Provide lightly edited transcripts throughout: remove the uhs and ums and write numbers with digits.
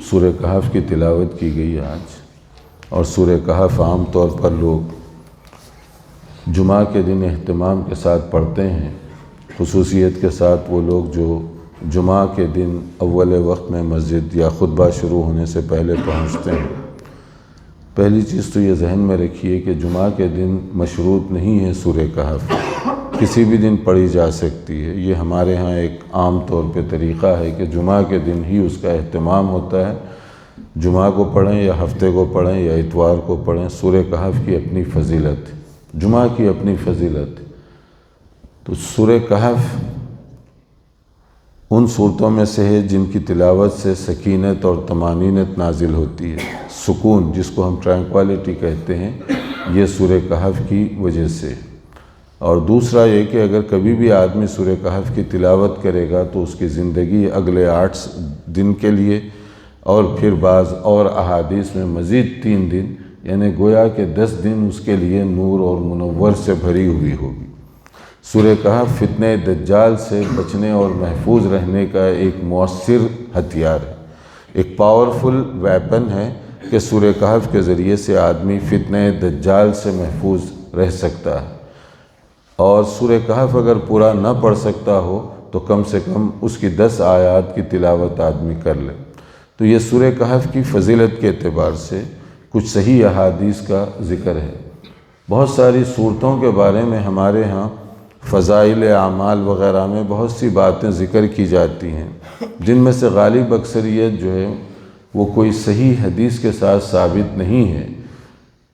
سورہ کہف کی تلاوت کی گئی آج، اور سورہ کہف عام طور پر لوگ جمعہ کے دن اہتمام کے ساتھ پڑھتے ہیں، خصوصیت کے ساتھ وہ لوگ جو جمعہ کے دن اول وقت میں مسجد یا خطبہ شروع ہونے سے پہلے پہنچتے ہیں۔ پہلی چیز تو یہ ذہن میں رکھیے کہ جمعہ کے دن مشروط نہیں ہے سورہ کہف، کسی بھی دن پڑھی جا سکتی ہے۔ یہ ہمارے ہاں ایک عام طور پہ طریقہ ہے کہ جمعہ کے دن ہی اس کا اہتمام ہوتا ہے، جمعہ کو پڑھیں یا ہفتے کو پڑھیں یا اتوار کو پڑھیں۔ سورہ کہف کی اپنی فضیلت، جمعہ کی اپنی فضیلت۔ تو سورہ کہف ان صورتوں میں سے ہے جن کی تلاوت سے سکینت اور طمانینت نازل ہوتی ہے، سکون جس کو ہم ٹرینکوالٹی کہتے ہیں، یہ سورہ کہف کی وجہ سے۔ اور دوسرا یہ کہ اگر کبھی بھی آدمی سورہ کہف کی تلاوت کرے گا تو اس کی زندگی اگلے 8 دن کے لیے، اور پھر بعض اور احادیث میں مزید 3 دن، یعنی گویا کہ 10 دن اس کے لیے نور اور منور سے بھری ہوئی ہوگی۔ سورہ کہف فتنہ دجال سے بچنے اور محفوظ رہنے کا ایک مؤثر ہتھیار ہے، ایک پاورفل ویپن ہے کہ سورہ کہف کے ذریعے سے آدمی فتنہ دجال سے محفوظ رہ سکتا ہے۔ اور سورہ کہف اگر پورا نہ پڑھ سکتا ہو تو کم سے کم اس کی 10 آیات کی تلاوت آدمی کر لے۔ تو یہ سورہ کہف کی فضیلت کے اعتبار سے کچھ صحیح احادیث کا ذکر ہے۔ بہت ساری صورتوں کے بارے میں ہمارے ہاں فضائل اعمال وغیرہ میں بہت سی باتیں ذکر کی جاتی ہیں، جن میں سے غالب اکثریت جو ہے وہ کوئی صحیح حدیث کے ساتھ ثابت نہیں ہے،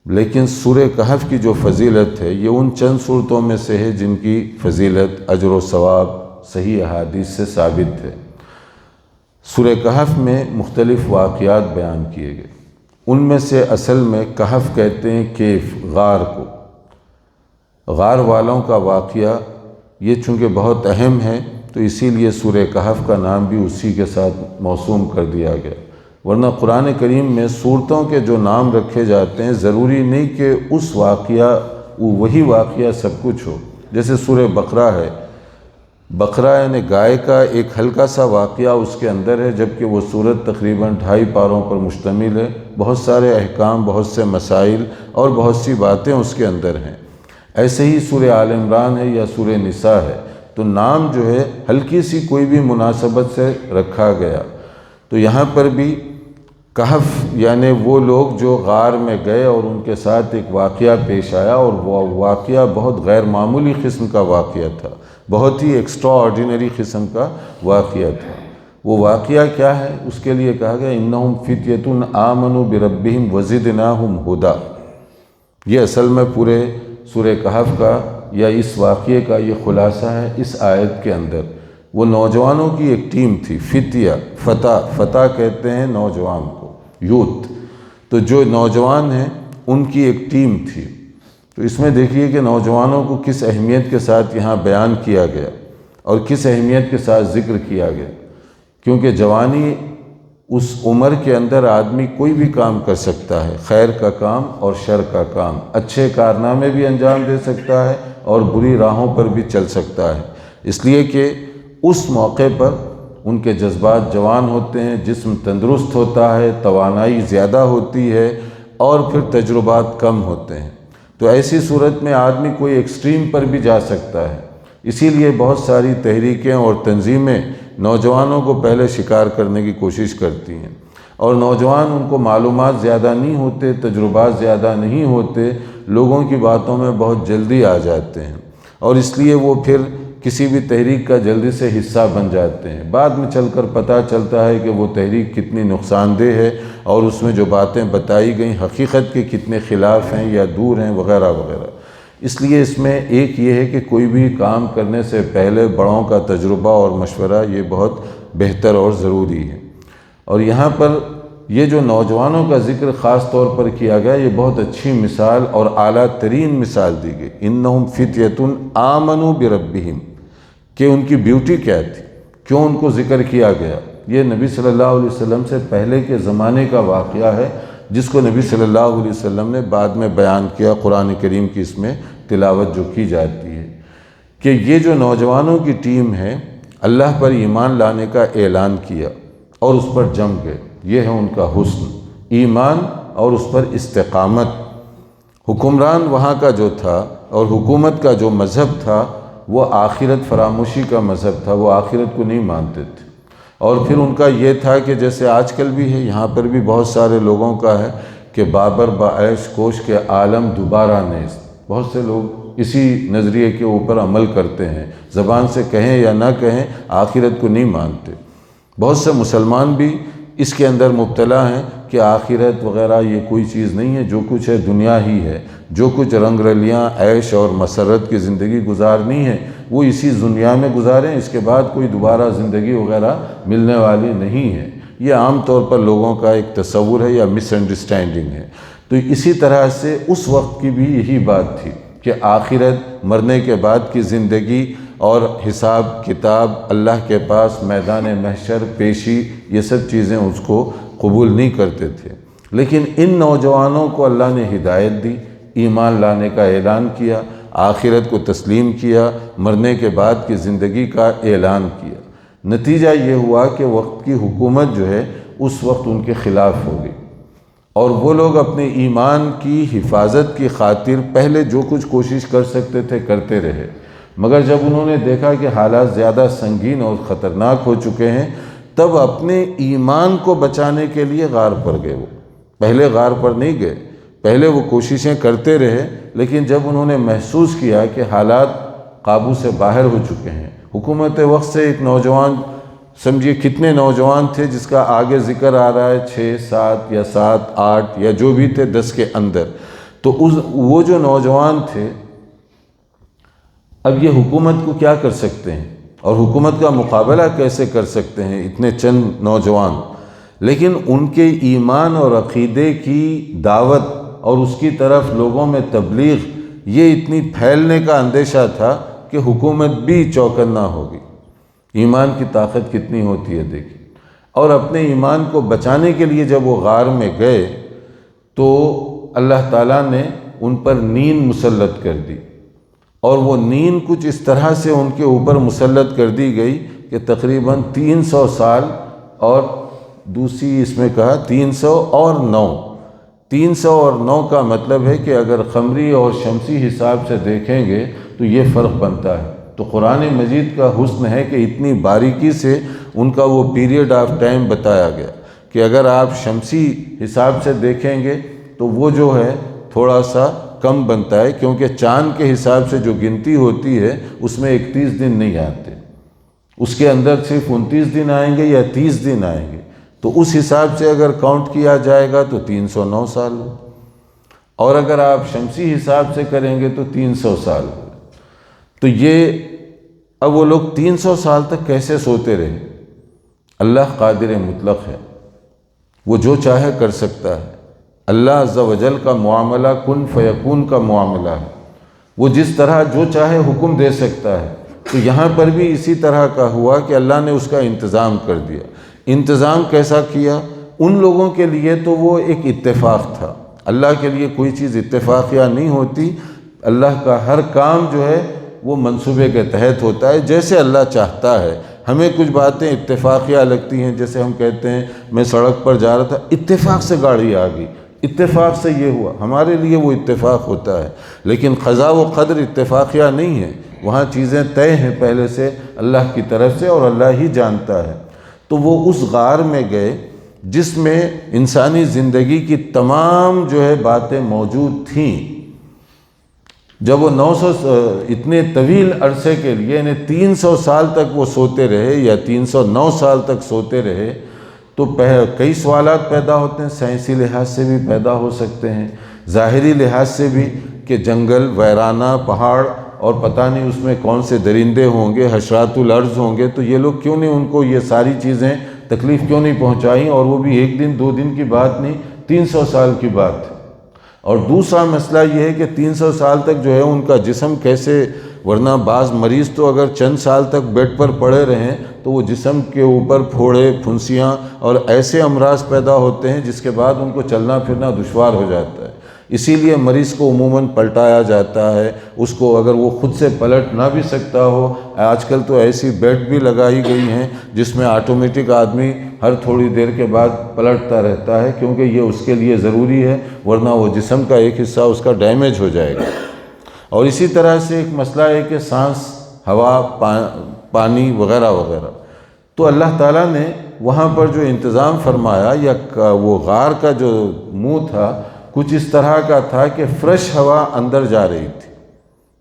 لیکن سورہ کہف کی جو فضیلت ہے یہ ان چند صورتوں میں سے ہے جن کی فضیلت، اجر و ثواب صحیح احادیث سے ثابت ہے۔ سورہ کہف میں مختلف واقعات بیان کیے گئے، ان میں سے اصل میں کہف کہتے ہیں کیف، غار کو۔ غار والوں کا واقعہ یہ چونکہ بہت اہم ہے تو اسی لیے سورہ کہف کا نام بھی اسی کے ساتھ موسوم کر دیا گیا، ورنہ قرآن کریم میں صورتوں کے جو نام رکھے جاتے ہیں ضروری نہیں کہ اس واقعہ وہی واقعہ سب کچھ ہو۔ جیسے سورہ بقرہ ہے، بقرہ یعنی گائے کا ایک ہلکا سا واقعہ اس کے اندر ہے، جبکہ وہ سورت تقریباً 2.5 پاروں پر مشتمل ہے، بہت سارے احکام، بہت سے مسائل اور بہت سی باتیں اس کے اندر ہیں۔ ایسے ہی سورہ آل عمران ہے یا سورہ نساء ہے، تو نام جو ہے ہلکی سی کوئی بھی مناسبت سے رکھا گیا۔ تو یہاں پر بھی کہف یعنی وہ لوگ جو غار میں گئے اور ان کے ساتھ ایک واقعہ پیش آیا، اور وہ واقعہ بہت غیر معمولی قسم کا واقعہ تھا، بہت ہی ایکسٹرا آرڈینری قسم کا واقعہ تھا۔ وہ واقعہ کیا ہے؟ اس کے لیے کہا گیا انہم فتیۃ آمنوا بربہم وزدناہم ہدی۔ یہ اصل میں پورے سورہ کہف کا یا اس واقعے کا یہ خلاصہ ہے اس آیت کے اندر۔ وہ نوجوانوں کی ایک ٹیم تھی، فتیہ، فتح کہتے ہیں نوجوان کو، یوتھ۔ تو جو نوجوان ہیں ان کی ایک ٹیم تھی۔ تو اس میں دیکھیے کہ نوجوانوں کو کس اہمیت کے ساتھ یہاں بیان کیا گیا اور کس اہمیت کے ساتھ ذکر کیا گیا، کیونکہ جوانی اس عمر کے اندر آدمی کوئی بھی کام کر سکتا ہے، خیر کا کام اور شر کا کام، اچھے کارنامے بھی انجام دے سکتا ہے اور بری راہوں پر بھی چل سکتا ہے، اس لیے کہ اس موقع پر ان کے جذبات جوان ہوتے ہیں، جسم تندرست ہوتا ہے، توانائی زیادہ ہوتی ہے اور پھر تجربات کم ہوتے ہیں۔ تو ایسی صورت میں آدمی کوئی ایکسٹریم پر بھی جا سکتا ہے، اسی لیے بہت ساری تحریکیں اور تنظیمیں نوجوانوں کو پہلے شکار کرنے کی کوشش کرتی ہیں، اور نوجوان ان کو معلومات زیادہ نہیں ہوتے، تجربات زیادہ نہیں ہوتے، لوگوں کی باتوں میں بہت جلدی آ جاتے ہیں، اور اس لیے وہ پھر کسی بھی تحریک کا جلدی سے حصہ بن جاتے ہیں۔ بعد میں چل کر پتہ چلتا ہے کہ وہ تحریک کتنی نقصان دہ ہے اور اس میں جو باتیں بتائی گئیں حقیقت کے کتنے خلاف ہیں یا دور ہیں وغیرہ وغیرہ۔ اس لیے اس میں ایک یہ ہے کہ کوئی بھی کام کرنے سے پہلے بڑوں کا تجربہ اور مشورہ یہ بہت بہتر اور ضروری ہے۔ اور یہاں پر یہ جو نوجوانوں کا ذکر خاص طور پر کیا گیا، یہ بہت اچھی مثال اور اعلیٰ ترین مثال دی گئی، انہم فتیۃ آمنوا بربہم، کہ ان کی بیوٹی کیا تھی، کیوں ان کو ذکر کیا گیا۔ یہ نبی صلی اللہ علیہ وسلم سے پہلے کے زمانے کا واقعہ ہے، جس کو نبی صلی اللہ علیہ وسلم نے بعد میں بیان کیا، قرآن کریم کی اس میں تلاوت جو کی جاتی ہے، کہ یہ جو نوجوانوں کی ٹیم ہے اللہ پر ایمان لانے کا اعلان کیا اور اس پر جم گئے، یہ ہے ان کا حسن، ایمان اور اس پر استقامت۔ حکمران وہاں کا جو تھا اور حکومت کا جو مذہب تھا وہ آخرت فراموشی کا مذہب تھا، وہ آخرت کو نہیں مانتے تھے۔ اور پھر ان کا یہ تھا کہ جیسے آج کل بھی ہے، یہاں پر بھی بہت سارے لوگوں کا ہے کہ بابر بعیش کوش کے عالم دوبارہ نیست۔ بہت سے لوگ اسی نظریے کے اوپر عمل کرتے ہیں، زبان سے کہیں یا نہ کہیں آخرت کو نہیں مانتے۔ بہت سے مسلمان بھی اس کے اندر مبتلا ہیں کہ آخرت وغیرہ یہ کوئی چیز نہیں ہے، جو کچھ ہے دنیا ہی ہے، جو کچھ رنگ رلیاں عیش اور مسرت کی زندگی گزارنی ہے وہ اسی دنیا میں گزاریں، اس کے بعد کوئی دوبارہ زندگی وغیرہ ملنے والی نہیں ہے۔ یہ عام طور پر لوگوں کا ایک تصور ہے یا مس انڈرسٹینڈنگ ہے۔ تو اسی طرح سے اس وقت کی بھی یہی بات تھی کہ آخرت، مرنے کے بعد کی زندگی اور حساب کتاب، اللہ کے پاس میدان محشر، پیشی، یہ سب چیزیں اس کو قبول نہیں کرتے تھے۔ لیکن ان نوجوانوں کو اللہ نے ہدایت دی، ایمان لانے کا اعلان کیا، آخرت کو تسلیم کیا، مرنے کے بعد کی زندگی کا اعلان کیا۔ نتیجہ یہ ہوا کہ وقت کی حکومت جو ہے اس وقت ان کے خلاف ہو گئی، اور وہ لوگ اپنے ایمان کی حفاظت کی خاطر پہلے جو کچھ کوشش کر سکتے تھے کرتے رہے، مگر جب انہوں نے دیکھا کہ حالات زیادہ سنگین اور خطرناک ہو چکے ہیں تب اپنے ایمان کو بچانے کے لیے غار پر گئے۔ وہ پہلے غار پر نہیں گئے، پہلے وہ کوششیں کرتے رہے، لیکن جب انہوں نے محسوس کیا کہ حالات قابو سے باہر ہو چکے ہیں، حکومت وقت سے ایک نوجوان، سمجھیے کتنے نوجوان تھے جس کا آگے ذکر آ رہا ہے 6 7 یا 7 8 یا جو بھی تھے 10 کے اندر، تو وہ جو نوجوان تھے اب یہ حکومت کو کیا کر سکتے ہیں اور حکومت کا مقابلہ کیسے کر سکتے ہیں اتنے چند نوجوان؟ لیکن ان کے ایمان اور عقیدے کی دعوت اور اس کی طرف لوگوں میں تبلیغ یہ اتنی پھیلنے کا اندیشہ تھا کہ حکومت بھی چوکنا ہوگی۔ ایمان کی طاقت کتنی ہوتی ہے دیکھیں۔ اور اپنے ایمان کو بچانے کے لیے جب وہ غار میں گئے تو اللہ تعالیٰ نے ان پر نیند مسلط کر دی، اور وہ نیند کچھ اس طرح سے ان کے اوپر مسلط کر دی گئی کہ تقریباً 300 سال، اور دوسری اس میں کہا 309۔ 309 کا مطلب ہے کہ اگر قمری اور شمسی حساب سے دیکھیں گے تو یہ فرق بنتا ہے۔ تو قرآن مجید کا حسن ہے کہ اتنی باریکی سے ان کا وہ پیریڈ آف ٹائم بتایا گیا کہ اگر آپ شمسی حساب سے دیکھیں گے تو وہ جو ہے تھوڑا سا کم بنتا ہے، کیونکہ چاند کے حساب سے جو گنتی ہوتی ہے اس میں 31 دن نہیں آتے، اس کے اندر صرف 29 دن آئیں گے یا 30 دن آئیں گے، تو اس حساب سے اگر کاؤنٹ کیا جائے گا تو 309 سال ہو، اور اگر آپ شمسی حساب سے کریں گے تو 300 سال ہو۔ تو یہ اب وہ لوگ 300 سال تک کیسے سوتے رہے؟ اللہ قادر مطلق ہے، وہ جو چاہے کر سکتا ہے۔ اللہ عز و جل کا معاملہ کن فیکون کا معاملہ ہے، وہ جس طرح جو چاہے حکم دے سکتا ہے۔ تو یہاں پر بھی اسی طرح کا ہوا کہ اللہ نے اس کا انتظام کر دیا۔ انتظام کیسا کیا؟ ان لوگوں کے لیے تو وہ ایک اتفاق تھا، اللہ کے لیے کوئی چیز اتفاقیہ نہیں ہوتی، اللہ کا ہر کام جو ہے وہ منصوبے کے تحت ہوتا ہے، جیسے اللہ چاہتا ہے۔ ہمیں کچھ باتیں اتفاقیہ لگتی ہیں، جیسے ہم کہتے ہیں میں سڑک پر جا رہا تھا، اتفاق سے گاڑی آ گئی، اتفاق سے یہ ہوا، ہمارے لیے وہ اتفاق ہوتا ہے، لیکن قضا و قدر اتفاقیہ نہیں ہے، وہاں چیزیں طے ہیں پہلے سے اللہ کی طرف سے، اور اللہ ہی جانتا ہے۔ تو وہ اس غار میں گئے جس میں انسانی زندگی کی تمام جو ہے باتیں موجود تھیں۔ جب وہ 900 اتنے طویل عرصے کے لیے یعنی 300 سال تک وہ سوتے رہے یا 309 سال تک سوتے رہے تو کئی سوالات پیدا ہوتے ہیں، سائنسی لحاظ سے بھی پیدا ہو سکتے ہیں، ظاہری لحاظ سے بھی کہ جنگل ویرانہ پہاڑ اور پتہ نہیں اس میں کون سے درندے ہوں گے، حشرات الارض ہوں گے، تو یہ لوگ کیوں نہیں ان کو یہ ساری چیزیں تکلیف کیوں نہیں پہنچائیں، اور وہ بھی 1 دن 2 دن کی بات نہیں، 300 سال کی بات ہے۔ اور دوسرا مسئلہ یہ ہے کہ 300 سال تک جو ہے ان کا جسم کیسے، ورنہ بعض مریض تو اگر چند سال تک بیڈ پر پڑے رہیں تو وہ جسم کے اوپر پھوڑے پھنسیاں اور ایسے امراض پیدا ہوتے ہیں جس کے بعد ان کو چلنا پھرنا دشوار ہو جاتا ہے۔ اسی لیے مریض کو عموماً پلٹایا جاتا ہے، اس کو اگر وہ خود سے پلٹ نہ بھی سکتا ہو، آج کل تو ایسی بیڈ بھی لگائی گئی ہیں جس میں آٹومیٹک آدمی ہر تھوڑی دیر کے بعد پلٹتا رہتا ہے، کیونکہ یہ اس کے لیے ضروری ہے، ورنہ وہ جسم کا ایک حصہ اس کا ڈیمیج ہو جائے گا۔ اور اسی طرح سے ایک مسئلہ ہے کہ سانس، ہوا، پانی وغیرہ وغیرہ، تو اللہ تعالیٰ نے وہاں پر جو انتظام فرمایا، یا وہ غار کا جو منہ تھا کچھ اس طرح کا تھا کہ فریش ہوا اندر جا رہی تھی،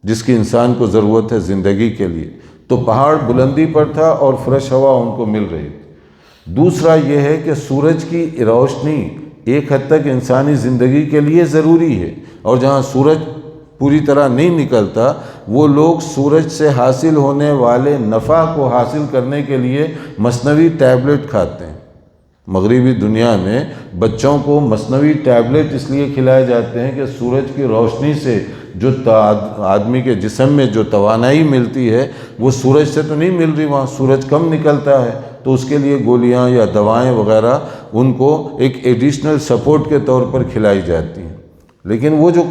جس کی انسان کو ضرورت ہے زندگی کے لیے، تو پہاڑ بلندی پر تھا اور فریش ہوا ان کو مل رہی تھی۔ دوسرا یہ ہے کہ سورج کی روشنی ایک حد تک انسانی زندگی کے لیے ضروری ہے، اور جہاں سورج پوری طرح نہیں نکلتا، وہ لوگ سورج سے حاصل ہونے والے نفع کو حاصل کرنے کے لیے مصنوعی ٹیبلٹ کھاتے ہیں۔ مغربی دنیا میں بچوں کو مصنوعی ٹیبلٹ اس لیے کھلائے جاتے ہیں کہ سورج کی روشنی سے جو آدمی کے جسم میں جو توانائی ملتی ہے وہ سورج سے تو نہیں مل رہی، وہاں سورج کم نکلتا ہے، تو اس کے لیے گولیاں یا دوائیں وغیرہ ان کو ایک ایڈیشنل سپورٹ کے طور پر کھلائی جاتی ہیں۔ لیکن وہ جو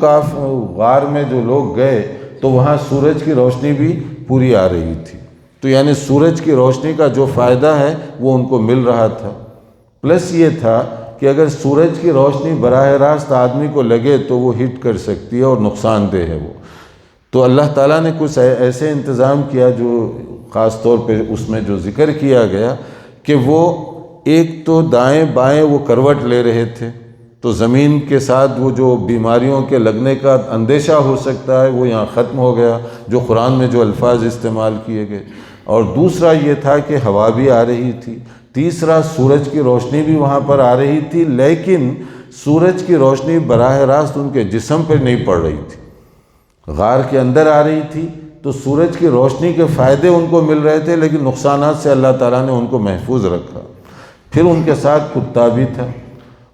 غار میں جو لوگ گئے تو وہاں سورج کی روشنی بھی پوری آ رہی تھی، تو یعنی سورج کی روشنی کا جو فائدہ ہے وہ ان کو مل رہا تھا۔ پلس یہ تھا کہ اگر سورج کی روشنی براہ راست آدمی کو لگے تو وہ ہٹ کر سکتی ہے اور نقصان دہ ہے وہ، تو اللہ تعالیٰ نے کچھ ایسے انتظام کیا جو خاص طور پہ اس میں جو ذکر کیا گیا کہ وہ ایک تو دائیں بائیں وہ کروٹ لے رہے تھے، تو زمین کے ساتھ وہ جو بیماریوں کے لگنے کا اندیشہ ہو سکتا ہے وہ یہاں ختم ہو گیا، جو قرآن میں جو الفاظ استعمال کیے گئے۔ اور دوسرا یہ تھا کہ ہوا بھی آ رہی تھی، تیسرا سورج کی روشنی بھی وہاں پر آ رہی تھی، لیکن سورج کی روشنی براہ راست ان کے جسم پر نہیں پڑ رہی تھی، غار کے اندر آ رہی تھی، تو سورج کی روشنی کے فائدے ان کو مل رہے تھے، لیکن نقصانات سے اللہ تعالیٰ نے ان کو محفوظ رکھا۔ پھر ان کے ساتھ کتا بھی تھا،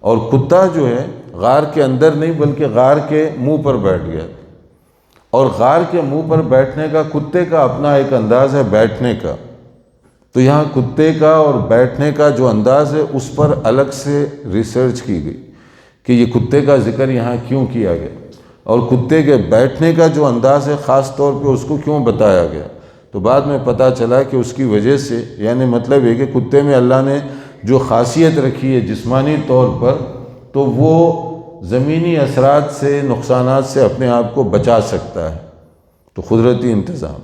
اور کتا جو ہے غار کے اندر نہیں بلکہ غار کے منہ پر بیٹھ گیا، اور غار کے منہ پر بیٹھنے کا کتے کا اپنا ایک انداز ہے بیٹھنے کا، تو یہاں کتے کا اور بیٹھنے کا جو انداز ہے اس پر الگ سے ریسرچ کی گئی کہ یہ کتے کا ذکر یہاں کیوں کیا گیا، اور کتے کے بیٹھنے کا جو انداز ہے خاص طور پہ اس کو کیوں بتایا گیا، تو بعد میں پتہ چلا کہ اس کی وجہ سے، یعنی مطلب ہے کہ کتے میں اللہ نے جو خاصیت رکھی ہے جسمانی طور پر، تو وہ زمینی اثرات سے، نقصانات سے اپنے آپ کو بچا سکتا ہے، تو قدرتی انتظام۔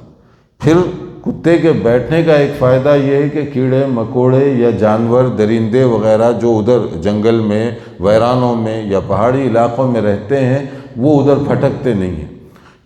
پھر کتے کے بیٹھنے کا ایک فائدہ یہ ہے کہ کیڑے مکوڑے یا جانور درندے وغیرہ جو ادھر جنگل میں، ویرانوں میں یا پہاڑی علاقوں میں رہتے ہیں وہ ادھر پھٹکتے نہیں ہیں،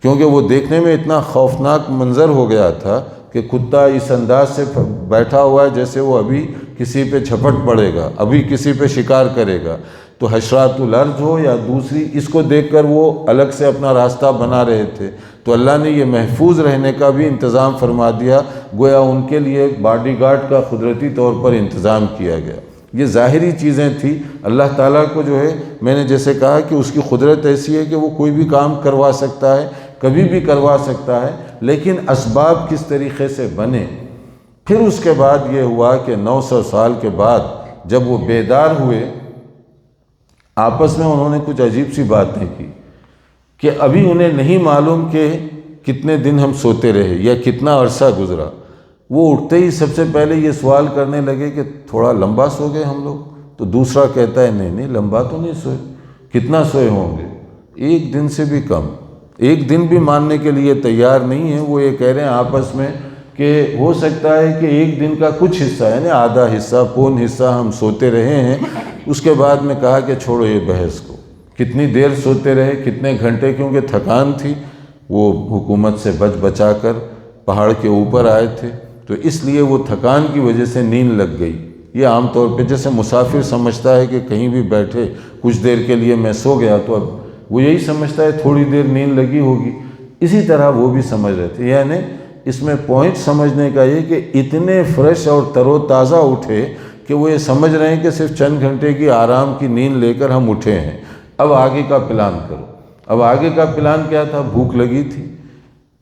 کیونکہ وہ دیکھنے میں اتنا خوفناک منظر ہو گیا تھا کہ کتا اس انداز سے بیٹھا ہوا ہے جیسے وہ ابھی کسی پہ جھپٹ پڑے گا، ابھی کسی پہ شکار کرے گا، تو حشرات الارض ہو یا دوسری، اس کو دیکھ کر وہ الگ سے اپنا راستہ بنا رہے تھے، تو اللہ نے یہ محفوظ رہنے کا بھی انتظام فرما دیا، گویا ان کے لیے باڈی گارڈ کا قدرتی طور پر انتظام کیا گیا۔ یہ ظاہری چیزیں تھیں، اللہ تعالیٰ کو جو ہے میں نے جیسے کہا کہ اس کی قدرت ایسی ہے کہ وہ کوئی بھی کام کروا سکتا ہے، کبھی بھی کروا سکتا ہے، لیکن اسباب کس طریقے سے بنے۔ پھر اس کے بعد یہ ہوا کہ 900 سال کے بعد جب وہ بیدار ہوئے، آپس میں انہوں نے کچھ عجیب سی باتیں کی کہ ابھی انہیں نہیں معلوم کہ کتنے دن ہم سوتے رہے یا کتنا عرصہ گزرا۔ وہ اٹھتے ہی سب سے پہلے یہ سوال کرنے لگے کہ تھوڑا لمبا سو گئے ہم لوگ، تو دوسرا کہتا ہے نہیں لمبا تو نہیں سوئے، کتنا سوئے ہوں گے؟ 1 دن سے بھی کم، 1 دن بھی ماننے کے لیے تیار نہیں ہے۔ وہ یہ کہہ رہے ہیں آپس میں کہ ہو سکتا ہے کہ 1 دن کا کچھ حصہ، یعنی آدھا حصہ، پون حصہ ہم سوتے رہے ہیں۔ اس کے بعد میں کہا کہ چھوڑو یہ بحث کو، کتنی دیر سوتے رہے، کتنے گھنٹے، کیونکہ تھکان تھی، وہ حکومت سے بچا کر پہاڑ کے اوپر آئے تھے، تو اس لیے وہ تھکان کی وجہ سے نیند لگ گئی۔ یہ عام طور پہ جیسے مسافر سمجھتا ہے کہ کہیں بھی بیٹھے کچھ دیر کے لیے میں سو گیا، تو اب وہ یہی سمجھتا ہے تھوڑی دیر نیند لگی ہوگی، اسی طرح وہ بھی سمجھ رہے تھے۔ یعنی اس میں پوائنٹ سمجھنے کا یہ کہ اتنے فریش اور تر و تازہ اٹھے کہ وہ یہ سمجھ رہے ہیں کہ صرف چند گھنٹے کی آرام کی نیند لے کر ہم اٹھے ہیں، اب آگے کا پلان کرو۔ اب آگے کا پلان کیا تھا؟ بھوک لگی تھی،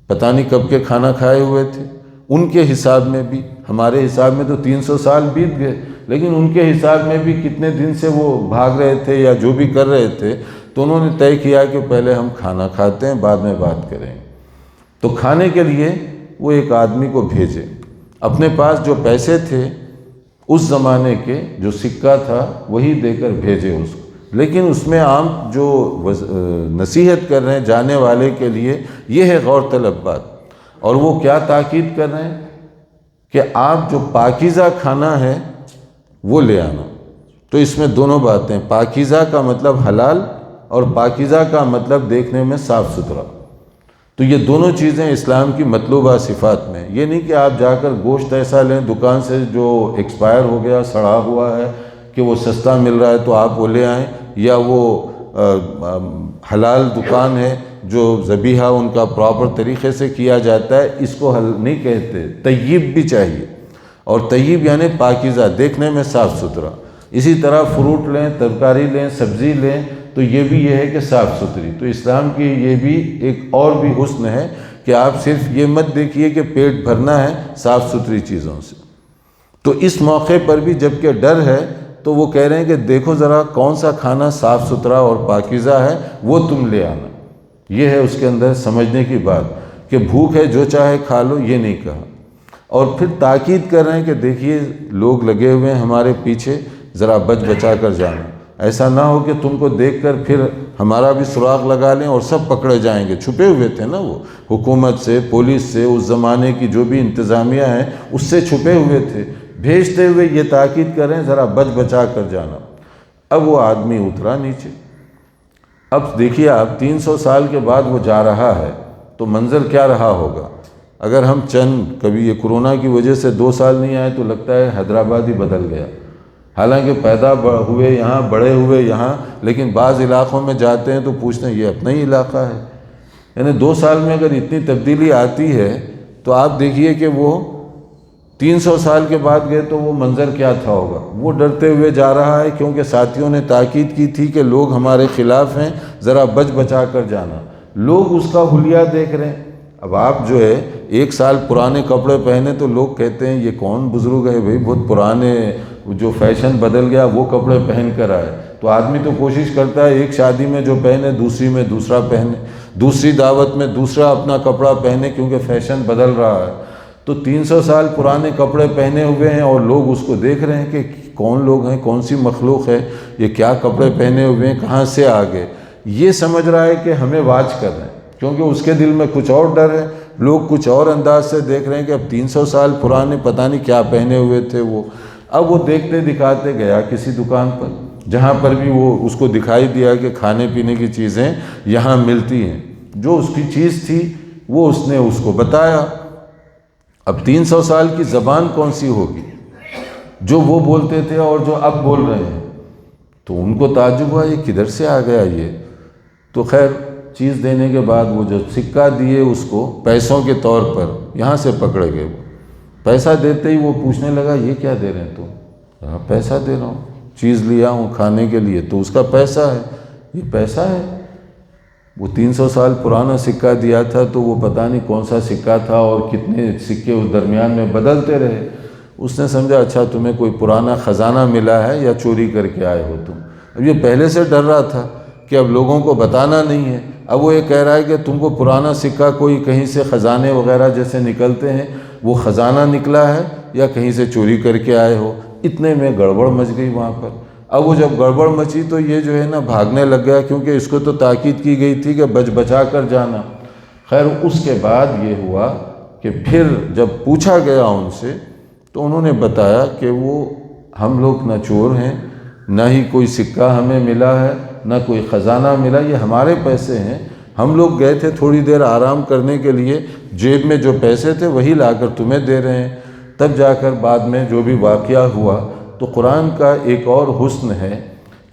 پتہ نہیں کب کے کھانا کھائے ہوئے تھے، ان کے حساب میں بھی، ہمارے حساب میں تو 300 سال بیت گئے، لیکن ان کے حساب میں بھی کتنے دن سے وہ بھاگ رہے تھے یا جو بھی کر رہے تھے، تو انہوں نے طے کیا کہ پہلے ہم کھانا کھاتے ہیں، بعد میں بات کریں۔ تو کھانے کے لیے وہ ایک آدمی کو بھیجے، اپنے پاس جو پیسے تھے اس زمانے کے، جو سکہ تھا وہی دے کر بھیجے اس کو، لیکن اس میں عام جو نصیحت کر رہے ہیں جانے والے کے لیے یہ ہے غور طلب بات، اور وہ کیا تاکید کر رہے ہیں کہ آپ جو پاکیزہ کھانا ہے وہ لے آنا۔ تو اس میں دونوں باتیں، پاکیزہ کا مطلب حلال اور پاکیزہ کا مطلب دیکھنے میں صاف ستھرا۔ تو یہ دونوں چیزیں اسلام کی مطلوبہ صفات میں، یہ نہیں کہ آپ جا کر گوشت ایسا لیں دکان سے جو ایکسپائر ہو گیا، سڑا ہوا ہے، کہ وہ سستا مل رہا ہے تو آپ وہ لے آئیں، یا وہ حلال دکان ہے جو ذبیحہ ان کا پراپر طریقے سے کیا جاتا ہے، اس کو نہیں کہتے۔ طیب بھی چاہیے، اور طیب یعنی پاکیزہ، دیکھنے میں صاف ستھرا۔ اسی طرح فروٹ لیں، ترکاری لیں، سبزی لیں، تو یہ بھی یہ ہے کہ صاف ستھری۔ تو اسلام کی یہ بھی ایک اور بھی حسن ہے کہ آپ صرف یہ مت دیکھیے کہ پیٹ بھرنا ہے صاف ستھری چیزوں سے۔ تو اس موقع پر بھی جب کہ ڈر ہے تو وہ کہہ رہے ہیں کہ دیکھو ذرا کون سا کھانا صاف ستھرا اور پاکیزہ ہے وہ تم لے آنا۔ یہ ہے اس کے اندر سمجھنے کی بات کہ بھوک ہے جو چاہے کھا لو، یہ نہیں کہا۔ اور پھر تاکید کر رہے ہیں کہ دیکھیے لوگ لگے ہوئے ہیں ہمارے پیچھے، ذرا بچ بچا کر جانا، ایسا نہ ہو کہ تم کو دیکھ کر پھر ہمارا بھی سراغ لگا لیں اور سب پکڑے جائیں گے۔ چھپے ہوئے تھے نا وہ، حکومت سے، پولیس سے، اس زمانے کی جو بھی انتظامیہ ہیں اس سے چھپے ہوئے تھے۔ بھیجتے ہوئے یہ تاکید کریں ذرا بچ بچا کر جانا۔ اب وہ آدمی اترا نیچے۔ اب دیکھیے آپ 300 سال کے بعد وہ جا رہا ہے تو منظر کیا رہا ہوگا۔ اگر ہم کبھی یہ کورونا کی وجہ سے 2 سال نہیں آئے تو لگتا ہے حیدرآباد ہی بدل گیا، حالانکہ پیدا ہوئے یہاں، بڑے ہوئے یہاں، لیکن بعض علاقوں میں جاتے ہیں تو پوچھتے ہیں یہ اپنا ہی علاقہ ہے۔ یعنی 2 سال میں اگر اتنی تبدیلی آتی ہے تو آپ دیکھیے کہ وہ 300 سال کے بعد گئے تو وہ منظر کیا تھا ہوگا۔ وہ ڈرتے ہوئے جا رہا ہے کیونکہ ساتھیوں نے تاکید کی تھی کہ لوگ ہمارے خلاف ہیں، ذرا بچ بچا کر جانا۔ لوگ اس کا حلیہ دیکھ رہے ہیں۔ اب آپ جو ہے 1 سال پرانے کپڑے پہنے تو لوگ کہتے ہیں یہ کون بزرگ ہے بھئی، بہت پرانے، جو فیشن بدل گیا وہ کپڑے پہن کر آئے۔ تو آدمی تو کوشش کرتا ہے ایک شادی میں جو پہنے دوسری میں دوسرا پہنے، دوسری دعوت میں دوسرا اپنا کپڑا پہنے، کیونکہ فیشن بدل رہا ہے۔ تو 300 سال پرانے کپڑے پہنے ہوئے ہیں اور لوگ اس کو دیکھ رہے ہیں کہ کون لوگ ہیں، کون سی مخلوق ہے، یہ کیا کپڑے پہنے ہوئے ہیں، کہاں سے آ گئے۔ یہ سمجھ رہا ہے کہ ہمیں واچ کر رہے ہیں، کیونکہ اس کے دل میں کچھ اور ڈر ہے، لوگ کچھ اور انداز سے دیکھ رہے ہیں کہ اب 300 سال پرانے پتہ نہیں کیا پہنے ہوئے تھے وہ۔ اب وہ دیکھتے دکھاتے گیا کسی دکان پر، جہاں پر بھی وہ اس کو دکھائی دیا کہ کھانے پینے کی چیزیں یہاں ملتی ہیں۔ جو اس کی چیز تھی وہ اس نے اس کو بتایا۔ اب 300 سال کی زبان کون سی ہوگی جو وہ بولتے تھے اور جو اب بول رہے ہیں؟ تو ان کو تعجب ہوا یہ کدھر سے آ گیا یہ۔ تو خیر چیز دینے کے بعد وہ جو سکہ دیے اس کو پیسوں کے طور پر، یہاں سے پکڑے گئے وہ۔ پیسہ دیتے ہی وہ پوچھنے لگا یہ کیا دے رہے ہیں تم؟ ہاں پیسہ دے رہا ہوں، چیز لیا ہوں کھانے کے لیے تو اس کا پیسہ ہے۔ یہ پیسہ ہے؟ وہ 300 سال پرانا سکہ دیا تھا تو وہ پتہ نہیں کون سا سکہ تھا اور کتنے سکے اس درمیان میں بدلتے رہے۔ اس نے سمجھا اچھا تمہیں کوئی پرانا خزانہ ملا ہے یا چوری کر کے آئے ہو تم۔ اب یہ پہلے سے ڈر رہا تھا کہ اب لوگوں کو بتانا نہیں ہے۔ اب وہ یہ کہہ رہا ہے کہ تم کو پرانا سکہ کوئی کہیں سے خزانے وغیرہ جیسے نکلتے ہیں وہ خزانہ نکلا ہے یا کہیں سے چوری کر کے آئے ہو۔ اتنے میں گڑبڑ مچ گئی وہاں پر۔ اب وہ جب گڑبڑ مچی تو یہ جو ہے نا بھاگنے لگ گیا، کیونکہ اس کو تو تاکید کی گئی تھی کہ بچ بچا کر جانا۔ خیر اس کے بعد یہ ہوا کہ پھر جب پوچھا گیا ان سے تو انہوں نے بتایا کہ وہ ہم لوگ نہ چور ہیں، نہ ہی کوئی سکہ ہمیں ملا ہے، نہ کوئی خزانہ ملا، یہ ہمارے پیسے ہیں۔ ہم لوگ گئے تھے تھوڑی دیر آرام کرنے کے لیے، جیب میں جو پیسے تھے وہی لا کر تمہیں دے رہے ہیں۔ تب جا کر بعد میں جو بھی واقعہ ہوا تو قرآن کا ایک اور حسن ہے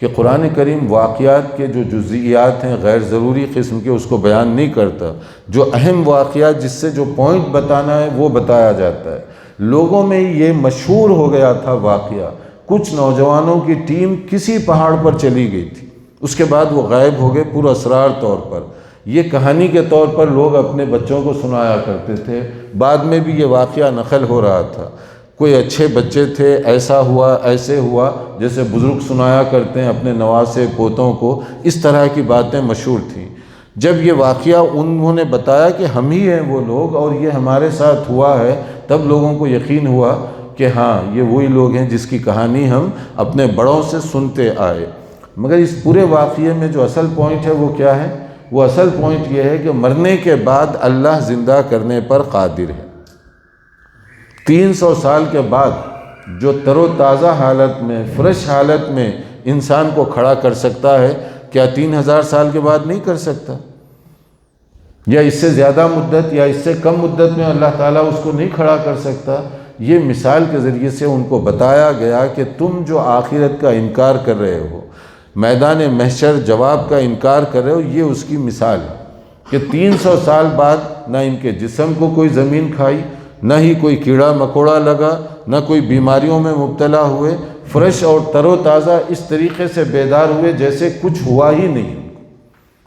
کہ قرآن کریم واقعات کے جو جزئیات ہیں غیر ضروری قسم کے اس کو بیان نہیں کرتا، جو اہم واقعات جس سے جو پوائنٹ بتانا ہے وہ بتایا جاتا ہے۔ لوگوں میں یہ مشہور ہو گیا تھا واقعہ، کچھ نوجوانوں کی ٹیم کسی پہاڑ پر چلی گئی تھی، اس کے بعد وہ غائب ہو گئے پر اسرار طور پر۔ یہ کہانی کے طور پر لوگ اپنے بچوں کو سنایا کرتے تھے، بعد میں بھی یہ واقعہ نقل ہو رہا تھا۔ کوئی اچھے بچے تھے، ایسا ہوا ایسے ہوا، جیسے بزرگ سنایا کرتے ہیں اپنے نواسے پوتوں کو، اس طرح کی باتیں مشہور تھیں۔ جب یہ واقعہ انہوں نے بتایا کہ ہم ہی ہیں وہ لوگ اور یہ ہمارے ساتھ ہوا ہے، تب لوگوں کو یقین ہوا کہ ہاں یہ وہی لوگ ہیں جس کی کہانی ہم اپنے بڑوں سے سنتے آئے۔ مگر اس پورے واقعے میں جو اصل پوائنٹ ہے وہ کیا ہے؟ وہ اصل پوائنٹ یہ ہے کہ مرنے کے بعد اللہ زندہ کرنے پر قادر ہے۔ 300 سال کے بعد جو تر و تازہ حالت میں، فریش حالت میں انسان کو کھڑا کر سکتا ہے، کیا 3000 سال کے بعد نہیں کر سکتا؟ یا اس سے زیادہ مدت یا اس سے کم مدت میں اللہ تعالیٰ اس کو نہیں کھڑا کر سکتا؟ یہ مثال کے ذریعے سے ان کو بتایا گیا کہ تم جو آخرت کا انکار کر رہے ہو، میدان محشر جواب کا انکار کر رہے ہو، یہ اس کی مثال ہے کہ 300 سال بعد نہ ان کے جسم کو کوئی زمین کھائی، نہ ہی کوئی کیڑا مکوڑا لگا، نہ کوئی بیماریوں میں مبتلا ہوئے، فریش اور تر و تازہ اس طریقے سے بیدار ہوئے جیسے کچھ ہوا ہی نہیں۔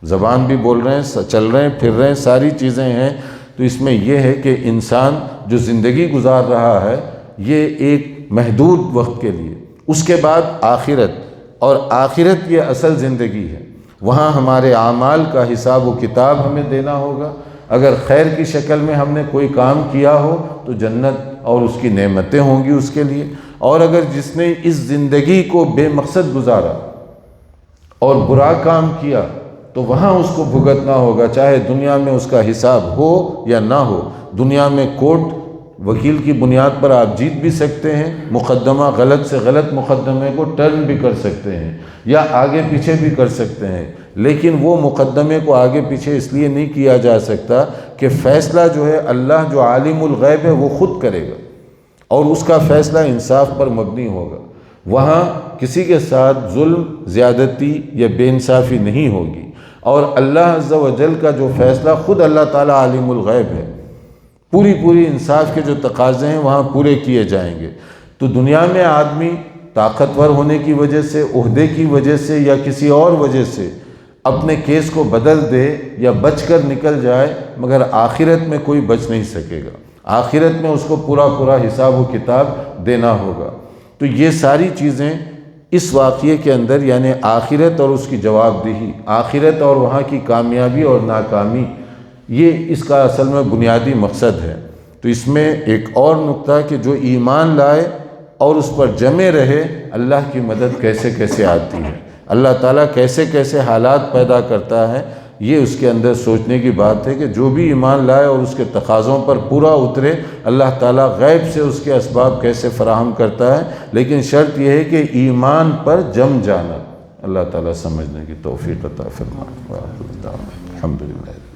زبان بھی بول رہے ہیں، چل رہے ہیں، پھر رہے ہیں، ساری چیزیں ہیں۔ تو اس میں یہ ہے کہ انسان جو زندگی گزار رہا ہے یہ ایک محدود وقت کے لیے، اس کے بعد آخرت، اور آخرت یہ اصل زندگی ہے۔ وہاں ہمارے اعمال کا حساب و کتاب ہمیں دینا ہوگا۔ اگر خیر کی شکل میں ہم نے کوئی کام کیا ہو تو جنت اور اس کی نعمتیں ہوں گی اس کے لیے، اور اگر جس نے اس زندگی کو بے مقصد گزارا اور برا کام کیا تو وہاں اس کو بھگتنا ہوگا، چاہے دنیا میں اس کا حساب ہو یا نہ ہو۔ دنیا میں کورٹ وکیل کی بنیاد پر آپ جیت بھی سکتے ہیں، مقدمہ غلط سے غلط مقدمے کو ٹرن بھی کر سکتے ہیں یا آگے پیچھے بھی کر سکتے ہیں، لیکن وہ مقدمے کو آگے پیچھے اس لیے نہیں کیا جا سکتا کہ فیصلہ جو ہے اللہ جو عالم الغیب ہے وہ خود کرے گا اور اس کا فیصلہ انصاف پر مبنی ہوگا۔ وہاں کسی کے ساتھ ظلم، زیادتی یا بے انصافی نہیں ہوگی، اور اللہ عز و جل کا جو فیصلہ، خود اللہ تعالیٰ عالم الغیب ہے، پوری انصاف کے جو تقاضے ہیں وہاں پورے کیے جائیں گے۔ تو دنیا میں آدمی طاقتور ہونے کی وجہ سے، عہدے کی وجہ سے یا کسی اور وجہ سے اپنے کیس کو بدل دے یا بچ کر نکل جائے، مگر آخرت میں کوئی بچ نہیں سکے گا۔ آخرت میں اس کو پورا حساب و کتاب دینا ہوگا۔ تو یہ ساری چیزیں اس واقعے کے اندر، یعنی آخرت اور اس کی جواب دہی، آخرت اور وہاں کی کامیابی اور ناکامی، یہ اس کا اصل میں بنیادی مقصد ہے۔ تو اس میں ایک اور نقطہ کہ جو ایمان لائے اور اس پر جمے رہے، اللہ کی مدد کیسے کیسے آتی ہے، اللہ تعالیٰ کیسے کیسے حالات پیدا کرتا ہے، یہ اس کے اندر سوچنے کی بات ہے کہ جو بھی ایمان لائے اور اس کے تقاضوں پر پورا اترے، اللہ تعالیٰ غیب سے اس کے اسباب کیسے فراہم کرتا ہے، لیکن شرط یہ ہے کہ ایمان پر جم جانا۔ اللہ تعالیٰ سمجھنے کی توفیق عطا فرمائے۔ الحمدللہ۔